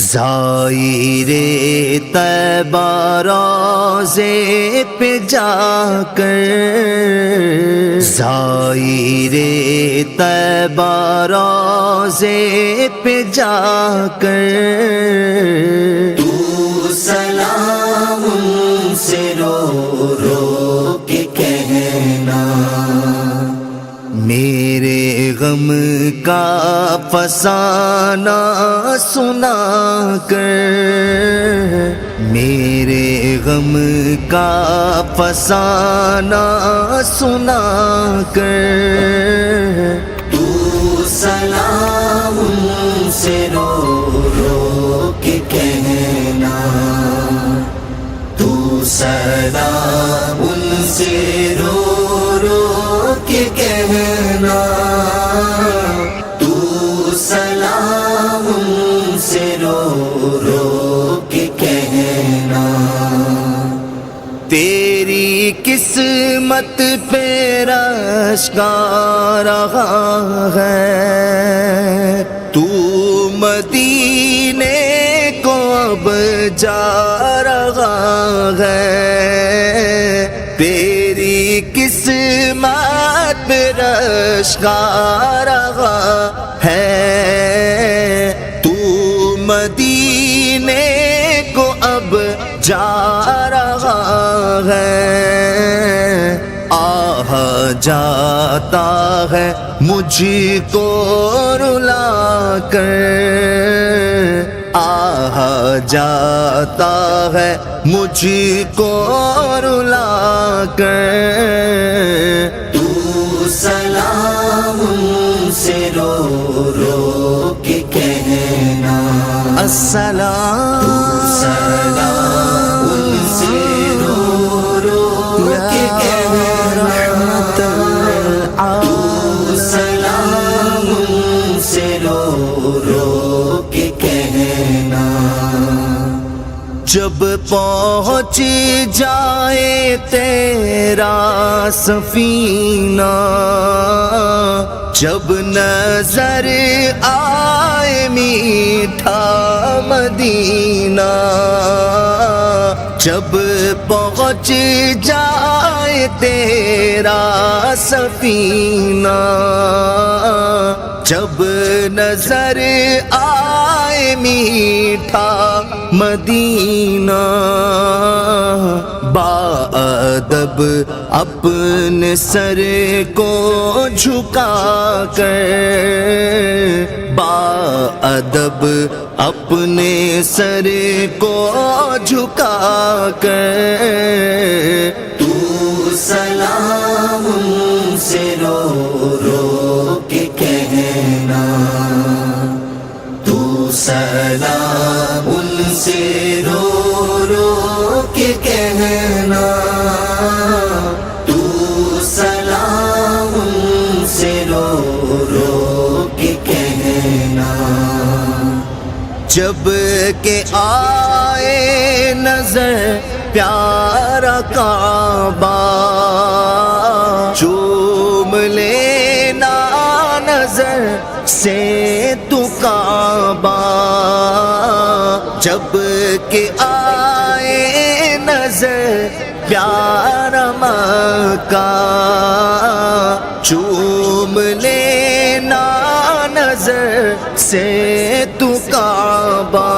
زائر طیبہ روضے پہ جا کر، زائر طیبہ روضے پہ جا کر تو سلام ان سے رو رو کے کہنا، میرے غم کا فسانہ سنا کر، میرے غم کا فسانہ سنا کر تو سلام ان سے رو رو کے کہنا، تو سلام ان سے رو رو کے کہنا، تو سلام ان سے رو رو کے کہنا، تیری قسمت پہ رشک آ رہا ہے، تو مدینے کو اب جا رہا ہے، تیری قسمت پہ رشک آ رہا ہے، تو مدینے کو اب جا رہا ہے، آہ جاتا ہے مجھ کو رلا کر، آہ جاتا ہے مجھ کو رلا کر تو سلام ان سے رو رو کے کہنا، السلام ان سے رو رو کے کہنا، تو سلام ان سے رو رو کے کہنا، جب پہنچ جائے تیرا سفینہ، جب نظر آئے میٹھا مدینہ، جب پہنچ جائے تیرا سفینہ، جب نظر آئے میٹھا مدینہ، باادب اپنے سر کو جھکا کر، باادب اپنے سر کو جھکا کر تو سلام ان سے رو رو کے کہنا، تو سلام ان سے رو رو کے کہنا، تو سلام ان سے رو رو کے کہنا، جب کہ آئے نظر پیارا کعبہ، چوم لینا نظر سے تو کعبہ، جب کہ آئے نظر پیارا مکہ، چوم لینا نظر سے تو کعبہ،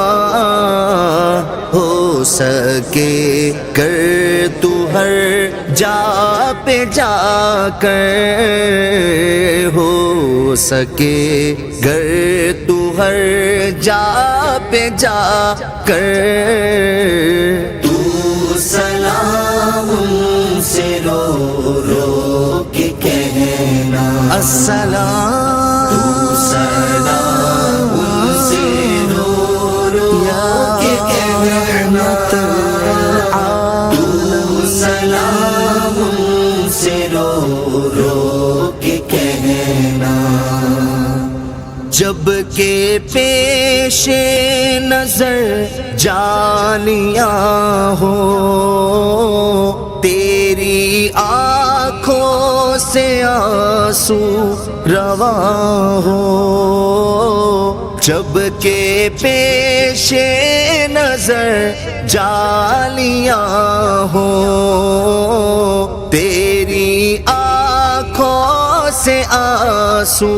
ہو سکے کر تو ہر جا پہ جا کر، ہو سکے گر تو ہر جا پہ جا کر تو سلام ان سے رو رو کے کہنا، السلام تو سلام ان سے رو رو کے کہنا، تو سلام ان سے رو رو کے کہنا، جب کہ پیش نظر جانیاں ہو، تیری آنکھوں سے آنسو رواں ہو، جب کہ پیش نظر جالیاں ہوں، تیری آنکھوں سے آنسو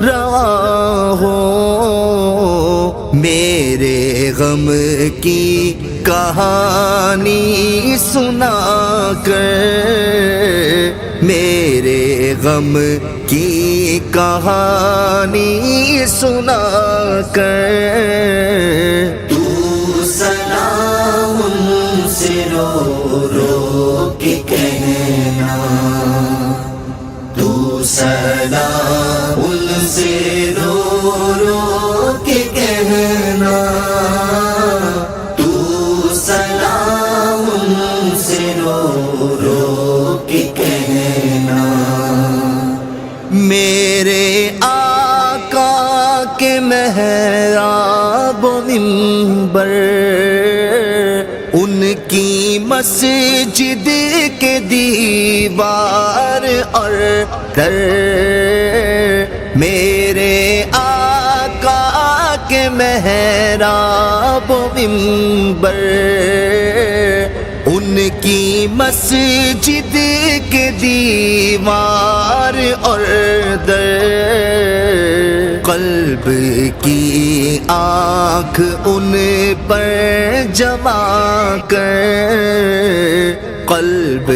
رواں ہوں، میرے غم کی کہانی سنا کر، میرے غم کی کہانی سنا کر، تو سلام ان سے رو رو کے کہنا، تو سلام ان سے رو رو کے کہنا، تو سلام ان سے رو رو کے کہنا، میرے آقا کے محراب و منبر، ان کی مسجد کے دیوار اور در، میرے آقا کے محراب و منبر، ان کی مسجد کے دیوار اور در، قلب کی آنکھ ان پر جما کر، قلب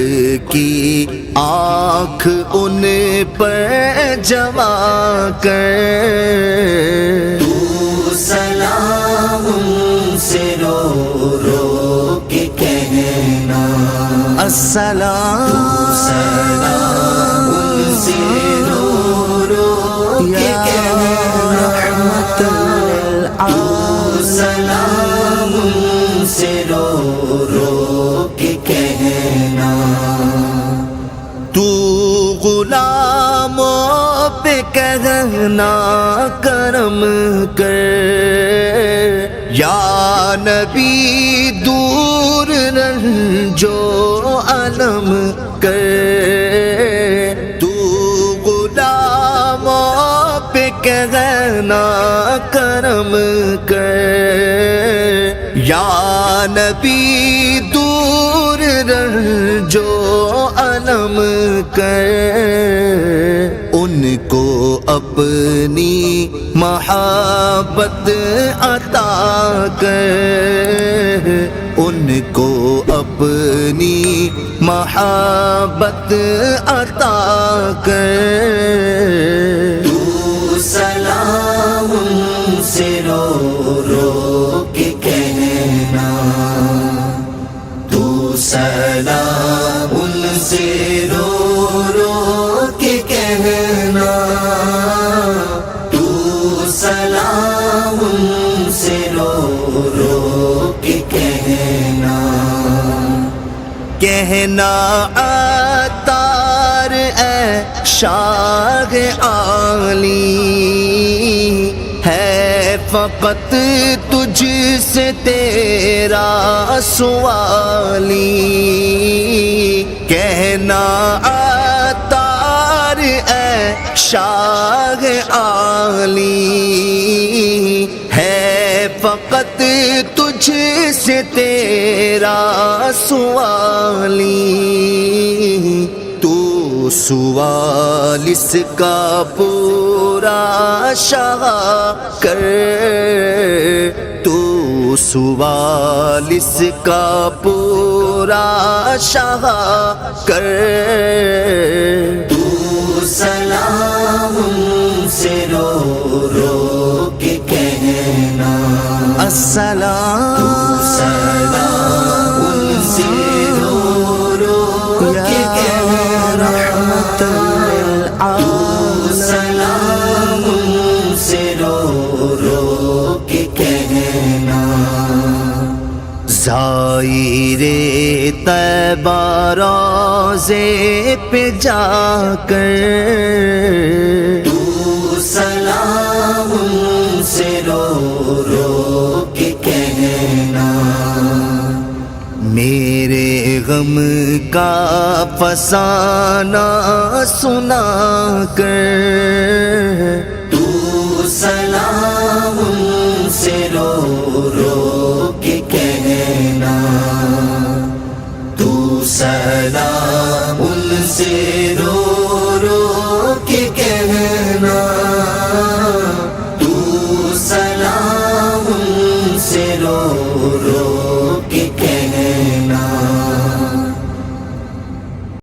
کی آنکھ ان پر جما کر، تو سلام ان سے رو رو کے کہنا، السلام ان سے رو رو کے کہنا، تو سلام ان سے رو رو کے کہنا، تو غلاموں پہ کہنا کرم کر، یا نبی دور رنجو علم کر، تو غلاموں پہ کہنا کرم کر، یا نبی دور رنجو علم کر، ان کو اپنی محبت عطا کر، ان کو اپنی محبت عطا کر، تو سلام ان سے رو رو کے کہنا، تو سلام ان سے رو رو کے کہنا، تو سلام ان سے رو رو کے کہنا، کہنا عطار اے شاہ عالی، ہے فقط تجھ سے تیرا سوالی، کہنا عطار اے شاہ عالی، ہے فقط تجھ سے تیرا سوالی، تو سوال اس کا پورا شاہ کر، تو سوال اس کا پورا شاہ کر، تو سلام ان سے رو رو کے کہنا، السلام ان سے رو رو کے کہنا، تو سلام ان سے رو رو کے کہنا، زائر طیبہ روضے پہ جا کر، تو سلام ان سے رو رو کے کہنا، میرے غم کا فسانہ سنا کر، تو سلام رو کے کہنا تو سلام ان سے رو